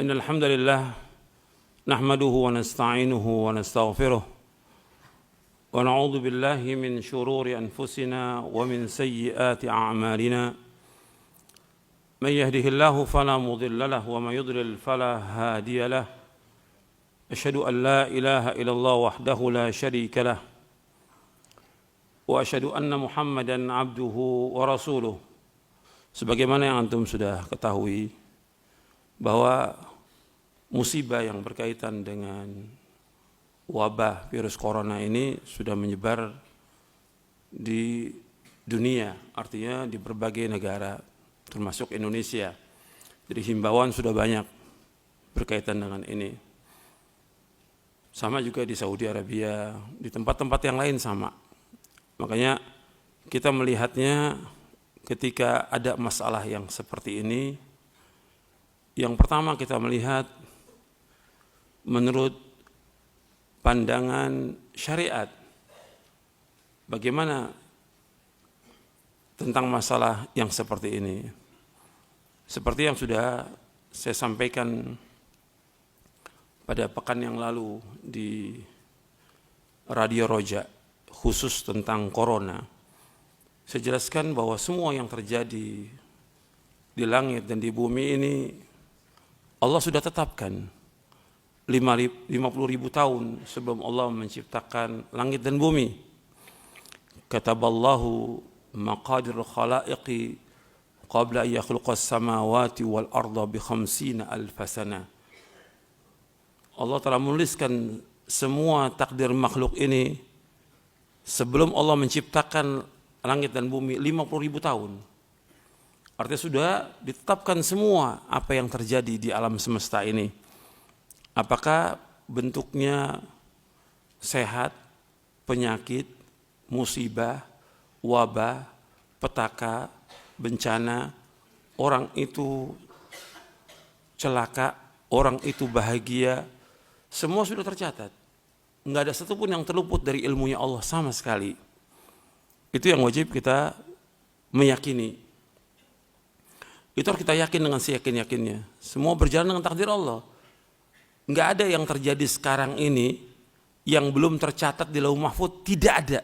إن الحمد لله نحمده ونستعينه ونستغفره ونعوذ بالله من شرور أنفسنا ومن سيئات أعمالنا من يهده الله فلا مضل له ومن يضلل فلا هادي له أشهد أن لا إله إلا الله وحده لا شريك له وأشهد أن محمدا عبده ورسوله. Sebagaimana yang antum sudah ketahui bahwa musibah yang berkaitan dengan wabah virus corona ini sudah menyebar di dunia, artinya di berbagai negara termasuk Indonesia. Jadi himbauan sudah banyak berkaitan dengan ini. Sama juga di Saudi Arabia, di tempat-tempat yang lain sama. Makanya kita melihatnya ketika ada masalah yang seperti ini, yang pertama kita melihat menurut pandangan syariat, bagaimana tentang masalah yang seperti ini. Seperti yang sudah saya sampaikan pada pekan yang lalu di Radio Roja, khusus tentang corona. Saya jelaskan bahwa semua yang terjadi di langit dan di bumi ini Allah sudah tetapkan 50.000 tahun sebelum Allah menciptakan langit dan bumi. Kataballahu maqadir khalaiqi qabla an yakhluqas samawati wal arda bi 50,000 sana. Allah telah menuliskan semua takdir makhluk ini sebelum Allah menciptakan langit dan bumi 50.000 tahun. Artinya sudah ditetapkan semua apa yang terjadi di alam semesta ini. Apakah bentuknya sehat, penyakit, musibah, wabah, petaka, bencana, orang itu celaka, orang itu bahagia, semua sudah tercatat. Enggak ada satupun yang terluput dari ilmunya Allah sama sekali. Itu yang wajib kita meyakini. Itu harus kita yakin dengan seyakin-yakinnya. Semua berjalan dengan takdir Allah. Enggak ada yang terjadi sekarang ini yang belum tercatat di Lauh Mahfuz, tidak ada.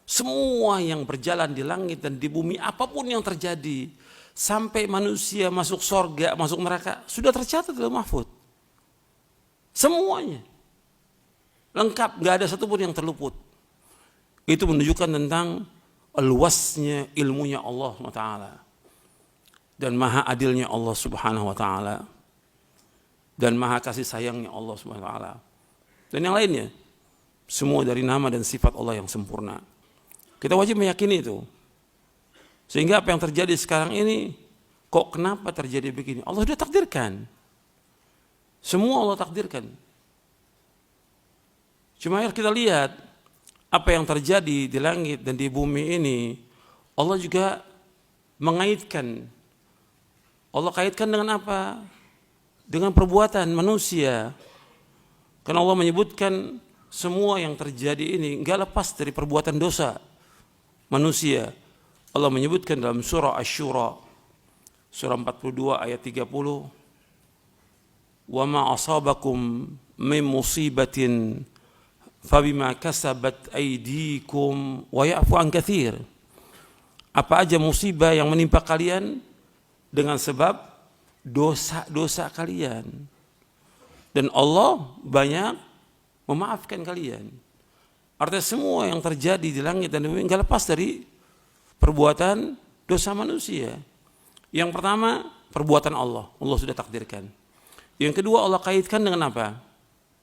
Semua yang berjalan di langit dan di bumi, apapun yang terjadi, sampai manusia masuk surga, masuk neraka, sudah tercatat di Lauh Mahfuz. Semuanya. Lengkap, enggak ada satupun yang terluput. Itu menunjukkan tentang luasnya ilmunya Allah SWT dan maha adilnya Allah Subhanahu wa taala dan maha kasih sayangnya Allah Subhanahu wa taala dan yang lainnya, semua dari nama dan sifat Allah yang sempurna. Kita wajib meyakini itu. Sehingga apa yang terjadi sekarang ini, kok kenapa terjadi begini? Allah sudah takdirkan. Semua Allah takdirkan. Cuma kita lihat apa yang terjadi di langit dan di bumi ini, Allah juga mengaitkan. Allah kaitkan dengan apa? Dengan perbuatan manusia. Karena Allah menyebutkan semua yang terjadi ini enggak lepas dari perbuatan dosa manusia. Allah menyebutkan dalam surah Asy-Syura, surah 42 ayat 30, "Wa ma asabakum min musibatin fabima kasabat aydikum wa ya'fu an katsir." Apa aja musibah yang menimpa kalian dengan sebab dosa-dosa kalian, dan Allah banyak memaafkan kalian. Artinya semua yang terjadi di langit dan bumi enggak lepas dari perbuatan dosa manusia. Yang pertama, perbuatan Allah sudah takdirkan. Yang kedua, Allah kaitkan dengan apa?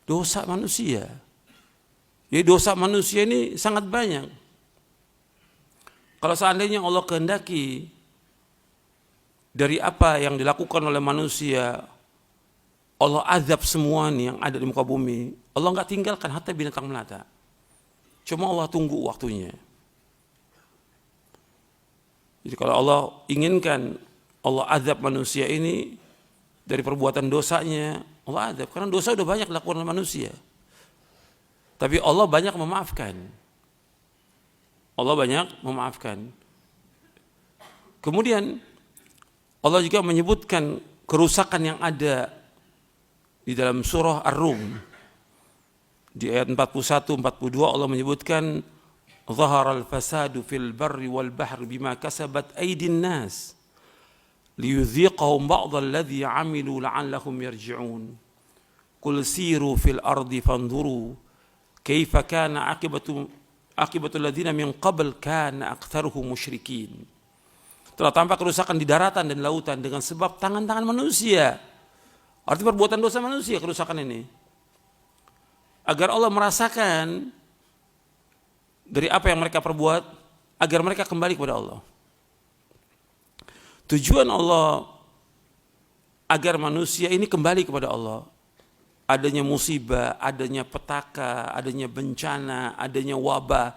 Dosa manusia. Jadi dosa manusia ini sangat banyak. Kalau seandainya Allah kehendaki dari apa yang dilakukan oleh manusia, Allah azab semua nih yang ada di muka bumi, Allah enggak tinggalkan hatta binatang melata. Cuma Allah tunggu waktunya. Jadi kalau Allah inginkan Allah azab manusia ini dari perbuatan dosanya, Allah azab. Karena dosa udah banyak dilakukan oleh manusia. Tapi Allah banyak memaafkan. Allah banyak memaafkan. Kemudian Allah juga menyebutkan kerusakan yang ada di dalam surah Ar-Rum. Di ayat 41-42 Allah menyebutkan zaharal fasadu fil barri wal bahri bima kasabat aydin nas liyudhiqahum ba'dal ladzi 'amilu la'allahum yarji'un. Qul siru fil ardi fanzuru kaifa kana akibatul ladzina min qabl kana aktsaruhum musyrikin. Telah tampak kerusakan di daratan dan lautan dengan sebab tangan-tangan manusia. Arti perbuatan dosa manusia kerusakan ini. Agar Allah merasakan dari apa yang mereka perbuat, agar mereka kembali kepada Allah. Tujuan Allah agar manusia ini kembali kepada Allah. Adanya musibah, adanya petaka, adanya bencana, adanya wabah.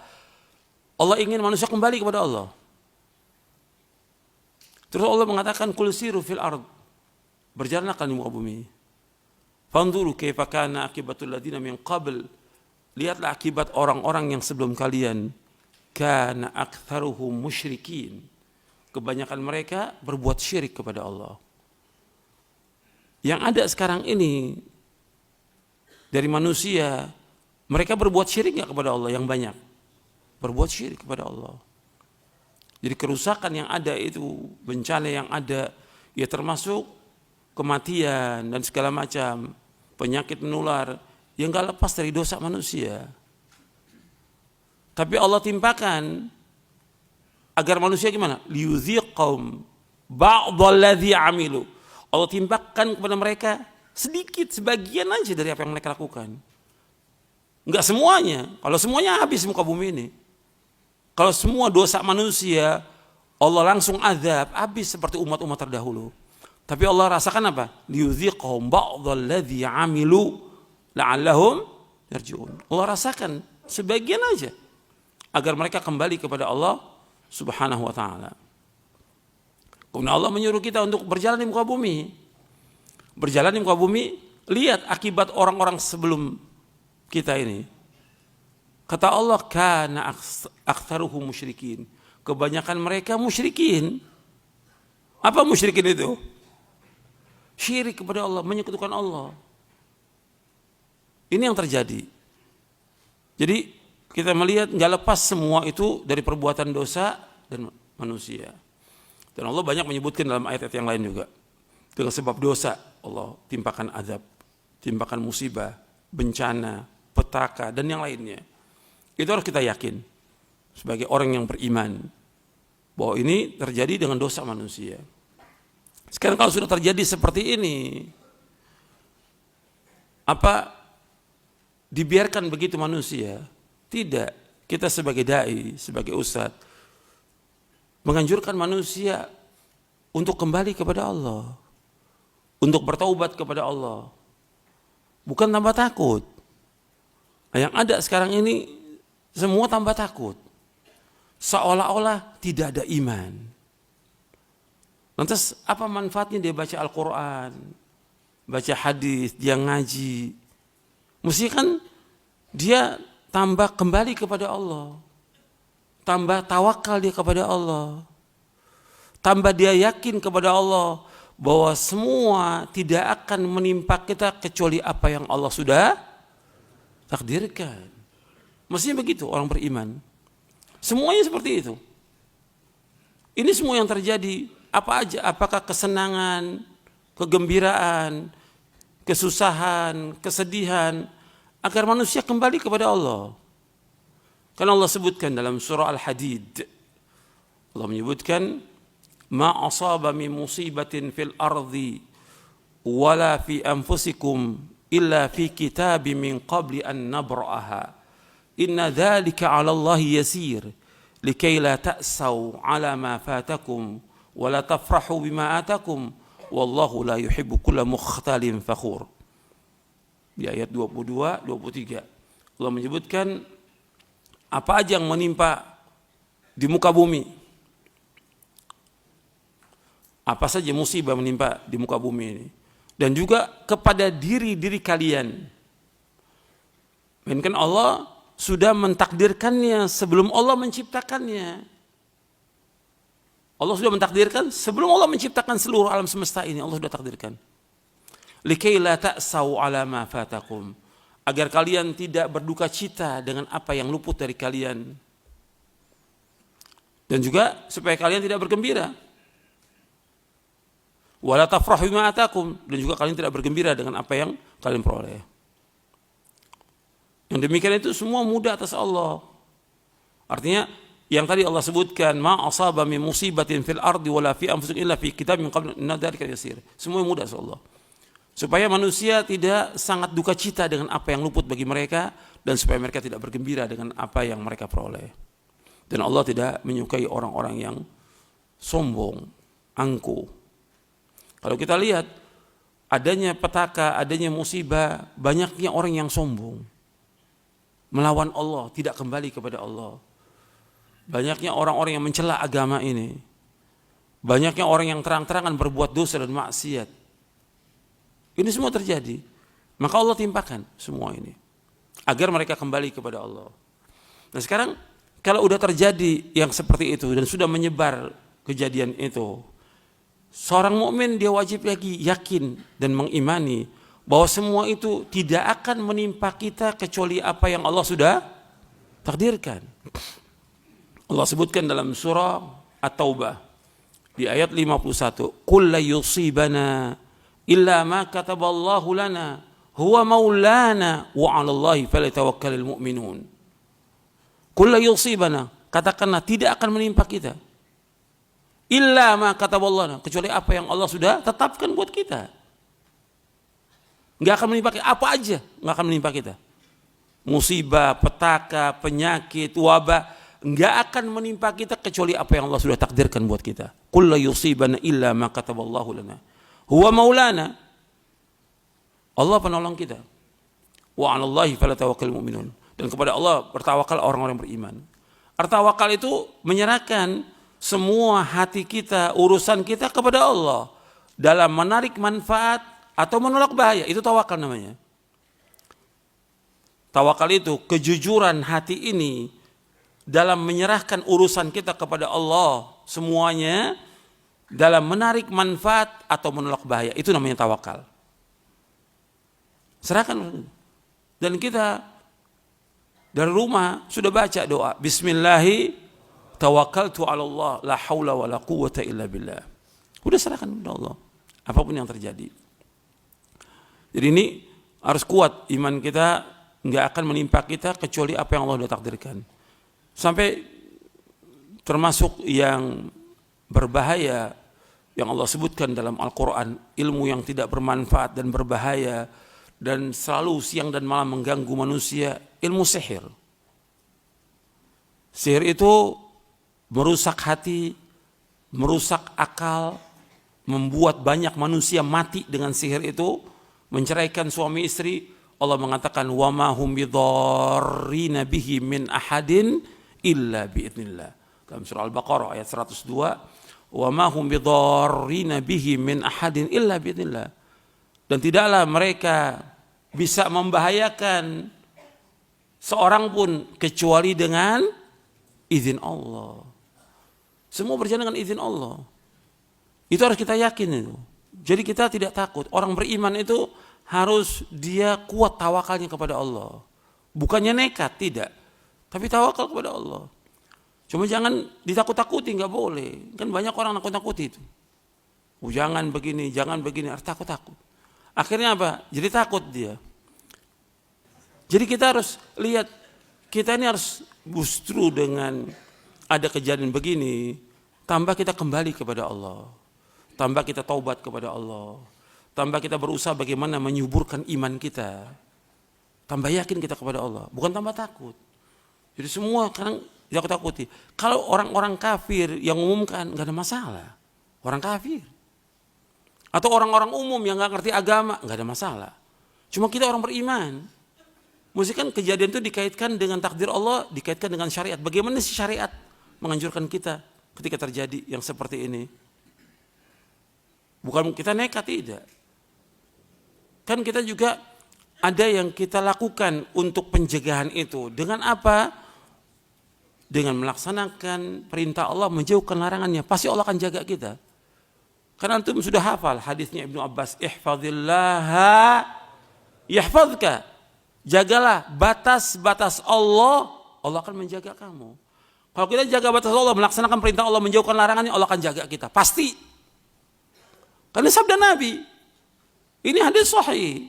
Allah ingin manusia kembali kepada Allah. Terus Allah mengatakan kul siru fil ard, berjalanlah di muka bumi. Fanzuru kaifa kana akibatul ladzina min qabl, lihatlah akibat orang-orang yang sebelum kalian. Kana aktsaruhum musyrikin, kebanyakan mereka berbuat syirik kepada Allah. Yang ada sekarang ini dari manusia, mereka berbuat syirik enggak kepada Allah? Yang banyak berbuat syirik kepada Allah. Jadi kerusakan yang ada itu, bencana yang ada, ya termasuk kematian dan segala macam, penyakit menular yang gak lepas dari dosa manusia. Tapi Allah timpakan agar manusia gimana? Liyudhiqahum ba'dalladzi 'amilu. Allah timpakan kepada mereka sedikit, sebagian aja dari apa yang mereka lakukan. Enggak semuanya. Kalau semuanya habis muka bumi ini. Kalau semua dosa manusia Allah langsung azab, habis seperti umat-umat terdahulu. Tapi Allah rasakan apa? Liyudhiqahum ba'dalladzi 'amilu la'allahum yarji'un. Allah rasakan sebagian aja agar mereka kembali kepada Allah Subhanahu wa taala. Kemudian Allah menyuruh kita untuk berjalan di muka bumi. Berjalan di muka bumi, lihat akibat orang-orang sebelum kita ini. Kata Allah, kana aktsaruhum musyrikin. Kebanyakan mereka musyrikin. Apa musyrikin itu? Syirik kepada Allah, menyekutukan Allah. Ini yang terjadi. Jadi kita melihat nggak lepas semua itu dari perbuatan dosa dan manusia. Dan Allah banyak menyebutkan dalam ayat-ayat yang lain juga. Dengan sebab dosa Allah timpakan azab, timpakan musibah, bencana, petaka dan yang lainnya. Itu harus kita yakin sebagai orang yang beriman bahwa ini terjadi dengan dosa manusia. Sekarang kalau sudah terjadi seperti ini, apa dibiarkan begitu manusia? Tidak. Kita sebagai dai, sebagai ustadz, menganjurkan manusia untuk kembali kepada Allah, untuk bertaubat kepada Allah, bukan tambah takut. Yang ada sekarang ini semua tambah takut, seolah-olah tidak ada iman. Lantas apa manfaatnya dia baca Al-Quran, baca hadis, dia ngaji? Mesti kan dia tambah kembali kepada Allah, tambah tawakal dia kepada Allah, tambah dia yakin kepada Allah bahwa semua tidak akan menimpa kita kecuali apa yang Allah sudah takdirkan. Mestinya begitu orang beriman. Semuanya seperti itu. Ini semua yang terjadi, apa aja, apakah kesenangan, kegembiraan, kesusahan, kesedihan, agar manusia kembali kepada Allah. Karena Allah sebutkan dalam surah Al-Hadid, Allah menyebutkan, ma asaba min musibatin fil ardi wala fi anfusikum illa fi kitabim min qabli an nabra'aha. Inna dzalika 'ala Allahi yasir likay la ta'sau 'ala ma fatakum wa la tafrahu bima atakum wallahu la yuhibbu kulla mukhtalin fakhur. Di ayat 22 23 Allah menyebutkan apa aja yang menimpa di muka bumi. Apa saja musibah menimpa di muka bumi ini, dan juga kepada diri-diri kalian. Melainkan Allah sudah mentakdirkannya sebelum Allah menciptakannya. Allah sudah mentakdirkan sebelum Allah menciptakan seluruh alam semesta ini, Allah sudah takdirkan. Likai la ta'sau ala ma fatakum, agar kalian tidak berduka cita dengan apa yang luput dari kalian. Dan juga supaya kalian tidak bergembira. Wala tafrahu bima atakum, dan juga kalian tidak bergembira dengan apa yang kalian peroleh. Yang demikian itu semua mudah atas Allah. Artinya yang tadi Allah sebutkan, ma asaba min musibatin fil ardi wala fi anfusikum illa fi kitabim min qabl inna dzalika yasir. Semua mudah atas Allah. Supaya manusia tidak sangat duka cita dengan apa yang luput bagi mereka, dan supaya mereka tidak bergembira dengan apa yang mereka peroleh. Dan Allah tidak menyukai orang-orang yang sombong, angkuh. Kalau kita lihat adanya petaka, adanya musibah, banyaknya orang yang sombong, melawan Allah, tidak kembali kepada Allah. Banyaknya orang-orang yang mencela agama ini. Banyaknya orang yang terang-terangan berbuat dosa dan maksiat. Ini semua terjadi. Maka Allah timpakan semua ini agar mereka kembali kepada Allah. Nah sekarang kalau udah terjadi yang seperti itu dan sudah menyebar kejadian itu, seorang mukmin dia wajib lagi yakin dan mengimani bahwa semua itu tidak akan menimpa kita kecuali apa yang Allah sudah takdirkan. Allah sebutkan dalam surah At-Taubah di ayat 51, "Qul la yusibana illa ma kataballahu lana huwa maulana wa 'alallahi falyatawakkalul mu'minun." Qul la yusibana, katakanlah tidak akan menimpa kita illa ma kataballahu lana, kecuali apa yang Allah sudah tetapkan buat kita. Enggak akan menimpa kita, apa aja enggak akan menimpa kita. Musibah, petaka, penyakit, wabah enggak akan menimpa kita kecuali apa yang Allah sudah takdirkan buat kita. Qul la yusibana illa ma kataballahu lana huwa maulana. Allah penolong kita. Wa 'alallahi falyatawakkalul mu'minun. Dan kepada Allah bertawakal orang-orang beriman. Tawakal itu menyerahkan semua hati kita, urusan kita kepada Allah dalam menarik manfaat atau menolak bahaya. Itu tawakal namanya. Tawakal itu kejujuran hati ini dalam menyerahkan urusan kita kepada Allah semuanya dalam menarik manfaat atau menolak bahaya. Itu namanya tawakal. Serahkan. Dan kita dari rumah sudah baca doa Bismillahi tawakkaltu 'ala Allah la haula wala quwwata illa billah. Sudah serahkan kepada Allah apapun yang terjadi. Jadi ini harus kuat iman kita, enggak akan menimpa kita kecuali apa yang Allah sudah takdirkan. Sampai termasuk yang berbahaya yang Allah sebutkan dalam Al-Quran, ilmu yang tidak bermanfaat dan berbahaya dan selalu siang dan malam mengganggu manusia, ilmu sihir. Sihir itu merusak hati, merusak akal, membuat banyak manusia mati dengan sihir itu, menceraikan suami istri. Allah mengatakan wa ma hum bidarrina bihi min ahadin illa biidznillah. Dalam surah Al-Baqarah ayat 102, wa ma hum bidarrina bihi min ahadin illa biidznillah. Dan tidaklah mereka bisa membahayakan seorang pun kecuali dengan izin Allah. Semua berjalan dengan izin Allah. Itu harus kita yakin itu. Jadi kita tidak takut. Orang beriman itu harus dia kuat tawakalnya kepada Allah. Bukannya nekat, tidak. Tapi tawakal kepada Allah. Cuma jangan ditakut-takuti, nggak boleh. Kan banyak orang nakut-nakuti itu. Jangan begini, harus takut-takut. Akhirnya apa? Jadi takut dia. Jadi kita harus lihat, kita ini harus justru dengan ada kejadian begini, tambah kita kembali kepada Allah. Tambah kita taubat kepada Allah. Tambah kita berusaha bagaimana menyuburkan iman kita. Tambah yakin kita kepada Allah, bukan tambah takut. Jadi semua kadang takut-takuti. Kalau orang-orang kafir yang umumkan nggak ada masalah. Orang kafir. Atau orang-orang umum yang nggak ngerti agama nggak ada masalah. Cuma kita orang beriman. Mesti kan kejadian itu dikaitkan dengan takdir Allah, dikaitkan dengan syariat. Bagaimana sih syariat menganjurkan kita ketika terjadi yang seperti ini? Bukan kita nekat, tidak. Kan kita juga ada yang kita lakukan untuk pencegahan itu. Dengan apa? dengan melaksanakan perintah Allah, menjauhkan larangannya, pasti Allah akan jaga kita. Karena antum sudah hafal hadisnya Ibnu Abbas, ihfazillaha yahfazka. Jagalah batas-batas Allah, Allah akan menjaga kamu. Kalau kita jaga batas Allah, melaksanakan perintah Allah, menjauhkan larangannya, Allah akan jaga kita. Pasti. Karena sabda Nabi. Ini hadis sahih.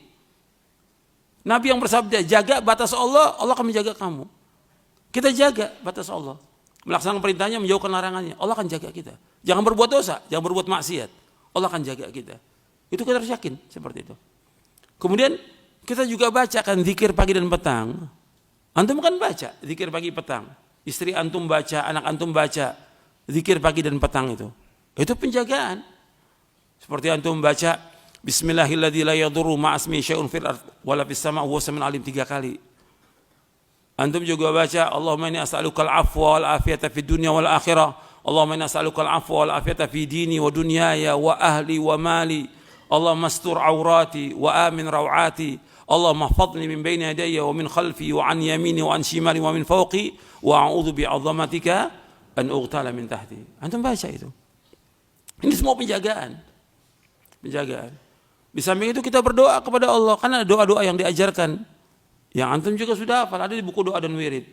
Nabi yang bersabda, jaga batas Allah, Allah akan menjaga kamu. Kita jaga batas Allah, melaksanakan perintahnya, menjauhkan larangannya, Allah akan jaga kita. Jangan berbuat dosa, jangan berbuat maksiat, Allah akan jaga kita. Itu kita harus yakin seperti itu. Kemudian kita juga bacakan zikir pagi dan petang. Antum kan baca zikir pagi petang, istri antum baca, anak antum baca zikir pagi dan petang itu penjagaan. Seperti antum baca Bismillahirrahmanirrahim la yadurru ma'asmi syai'un fil ardh wala fis sama' huwa samiul alim 3 kali. Antum juga baca Allahumma inni as'alukal afwa wal afiyata fid dunya wal akhirah. Allahumma inni as'alukal afwa wal afiyata fi dini wa dunyaya wa ahli wa mali. Allahumma astur aurati wa amin rawati. Allahumma ihfazni min baini yadayya wa min khalfi wa an yamini wa an shimali wa min fawqi wa a'udzu bi'azamatika an ughtala min tahti. Antum baca itu. Ini semua penjagaan. Penjagaan. Di samping itu kita berdoa kepada Allah, karena ada doa-doa yang diajarkan yang antum juga sudah hafal, ada di buku doa dan wirid.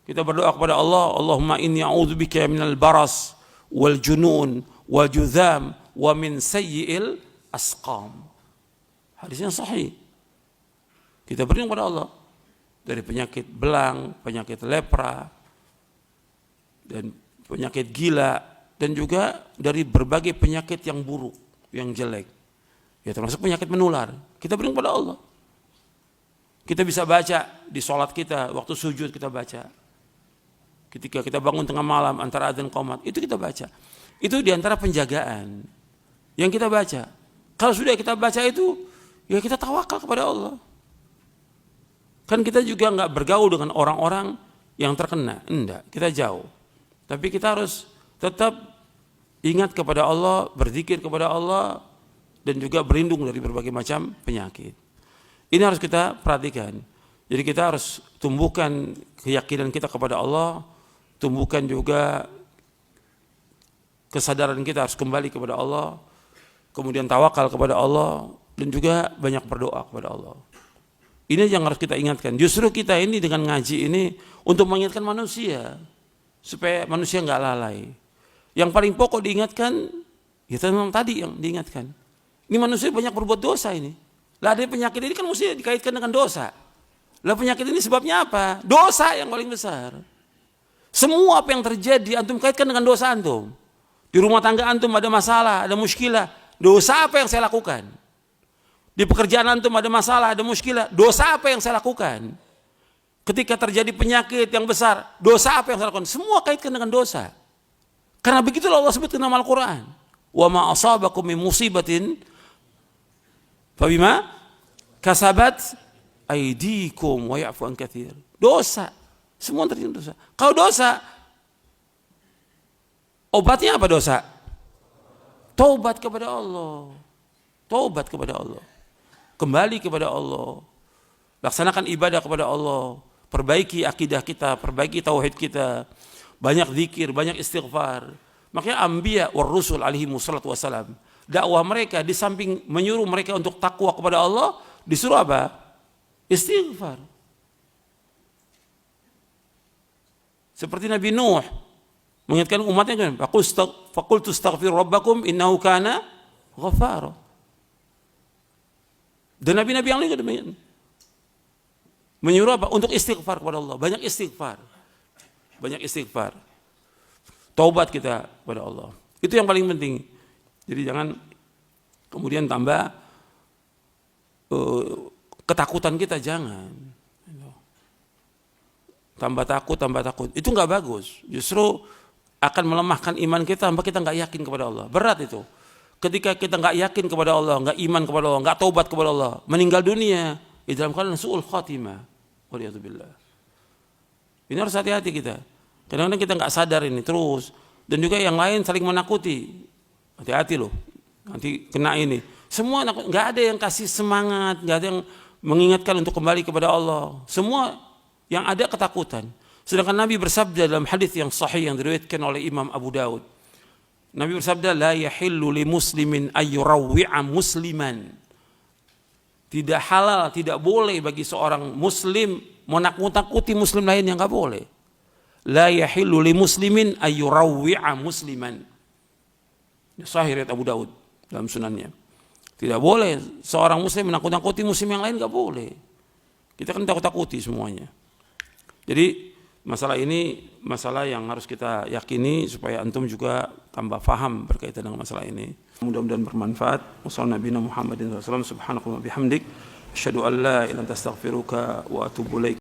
Kita berdoa kepada Allah, Allahumma inni a'udzubika minal baras wal junun wal juzam wa min sayyi'il asqam. Hadisnya sahih. Kita berdoa kepada Allah dari penyakit belang, penyakit lepra, dan penyakit gila, dan juga dari berbagai penyakit yang buruk, yang jelek. Ya termasuk penyakit menular. Kita berdoa kepada Allah. Kita bisa baca di sholat kita, waktu sujud kita baca. Ketika kita bangun tengah malam antara adzan qomat, itu kita baca. Itu diantara penjagaan yang kita baca. Kalau sudah kita baca itu, ya kita tawakal kepada Allah. Kan kita juga nggak bergaul dengan orang-orang yang terkena, enggak, kita jauh. Tapi kita harus tetap ingat kepada Allah, berzikir kepada Allah, dan juga berlindung dari berbagai macam penyakit. Ini harus kita perhatikan. Jadi kita harus tumbuhkan keyakinan kita kepada Allah, tumbuhkan juga kesadaran kita harus kembali kepada Allah, kemudian tawakal kepada Allah, dan juga banyak berdoa kepada Allah. Ini yang harus kita ingatkan. Justru kita ini dengan ngaji ini untuk mengingatkan manusia, supaya manusia nggak lalai. Yang paling pokok diingatkan, ya memang tadi yang diingatkan. Ini manusia banyak berbuat dosa ini. Lah ada penyakit ini kan mesti dikaitkan dengan dosa. Lah penyakit ini sebabnya apa? Dosa yang paling besar. Semua apa yang terjadi antum kaitkan dengan dosa antum. Di rumah tangga antum ada masalah, ada muskilah. Dosa apa yang saya lakukan? Di pekerjaan antum ada masalah, ada muskilah. Dosa apa yang saya lakukan? Ketika terjadi penyakit yang besar, dosa apa yang saya lakukan? Semua kaitkan dengan dosa. Karena begitulah Allah sebut dalam Al-Quran. Wa ma asabakum min musibatin fabima kasabat aydikum wa ya'fu an katsir. Dosa, semua terjadi dosa. Kalau dosa, obatnya apa dosa? Taubat kepada Allah. Taubat kepada Allah. Kembali kepada Allah. Laksanakan ibadah kepada Allah. Perbaiki akidah kita, perbaiki tauhid kita. Banyak zikir, banyak istighfar. Makanya anbiya war rusul alaihi wassalatu wassalam, dakwah mereka di samping menyuruh mereka untuk takwa kepada Allah, disuruh apa? Istighfar. Seperti Nabi Nuh mengingatkan umatnya kan, faqultu astaghfiru rabbakum innahu kana ghaffara. Dan nabi-nabi yang lain juga demikian. Menyuruh apa? Untuk istighfar kepada Allah, banyak istighfar. Banyak istighfar. Taubat kita kepada Allah. Itu yang paling penting. Jadi jangan kemudian tambah ketakutan kita, jangan. Tambah takut. Itu nggak bagus. Justru akan melemahkan iman kita, sampai kita nggak yakin kepada Allah. Berat itu. Ketika kita nggak yakin kepada Allah, nggak iman kepada Allah, nggak taubat kepada Allah, meninggal dunia di dalam keadaan su'ul khatimah. Waliyadzubillah. Ini harus hati-hati kita. Kadang-kadang kita nggak sadar ini terus, dan juga yang lain saling menakuti. Hati-hati loh, nanti kena ini. Semua nggak ada yang kasih semangat, nggak ada yang mengingatkan untuk kembali kepada Allah. Semua yang ada ketakutan. Sedangkan Nabi bersabda dalam hadis yang sahih yang diriwayatkan oleh Imam Abu Daud. Nabi bersabda, la yahillu li muslimin ayyurawwi'a musliman. Tidak halal, tidak boleh bagi seorang muslim menakut-nakuti muslim lain, yang enggak boleh. La yahillu li muslimin ayyurawwi'a musliman. Sahih riwayat Abu Daud dalam sunannya. Tidak boleh seorang muslim menakut-nakuti muslim yang lain, enggak boleh. Kita kan takut-takuti semuanya. Jadi masalah ini masalah yang harus kita yakini supaya antum juga tambah faham berkaitan dengan masalah ini. Mudah-mudahan bermanfaat. Wassalamualaikum warahmatullahi wabarakatuh. Subhanakallahumma bihamdik, asyhadu an la ilaha illa anta astaghfiruka wa atubu ilaik.